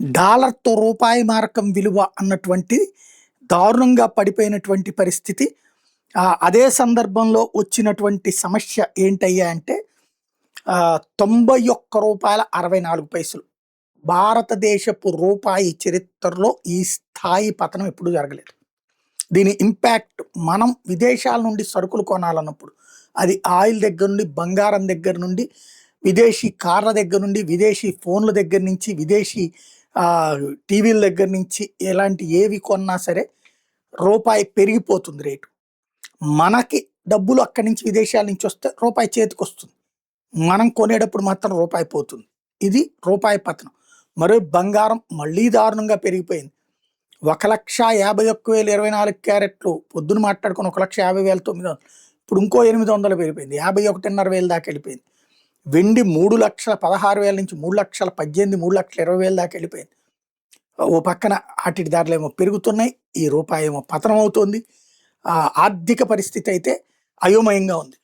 డాలర్‌తో రూపాయి మారకం విలువ అన్నటువంటి దారుణంగా పడిపోయినటువంటి పరిస్థితి. అదే సందర్భంలో వచ్చినటువంటి సమస్య ఏంటయ్యా అంటే రూ. 91.64. భారతదేశపు రూపాయి చరిత్రలో ఈ స్థాయి పతనం ఎప్పుడూ జరగలేదు. దీని ఇంపాక్ట్ మనం విదేశాల నుండి సరుకులు కొనాలన్నప్పుడు, అది ఆయిల్ దగ్గర నుండి, బంగారం దగ్గర నుండి, విదేశీ కార్ల దగ్గర నుండి, విదేశీ ఫోన్ల దగ్గర నుంచి, విదేశీ టీవీల దగ్గర నుంచి ఎలాంటి ఏవి కొన్నా సరే రూపాయి పెరిగిపోతుంది రేటు. మనకి డబ్బులు అక్కడి నుంచి విదేశాల నుంచి వస్తే రూపాయి చేతికొస్తుంది. మనం కొనేటప్పుడు మాత్రం రూపాయి పోతుంది. ఇది రూపాయి పతనం. మరో బంగారం మళ్ళీ దారుణంగా పెరిగిపోయింది. 1,51,000 24 క్యారెట్లు పొద్దున మాట్లాడుకుని 1,50,900 ఇప్పుడు ఇంకో 800 పెరిగిపోయింది. 51,500 దాకా వెళ్ళిపోయింది. వెండి 3,16,000 నుంచి 3,18,000 3,20,000 దాకా వెళ్ళిపోయింది. ఓ పక్కన ఆటి ధరలేమో పెరుగుతున్నాయి, ఈ రూపాయి ఏమో పతనం అవుతుంది. ఆర్థిక పరిస్థితి అయితే అయోమయంగా ఉంది.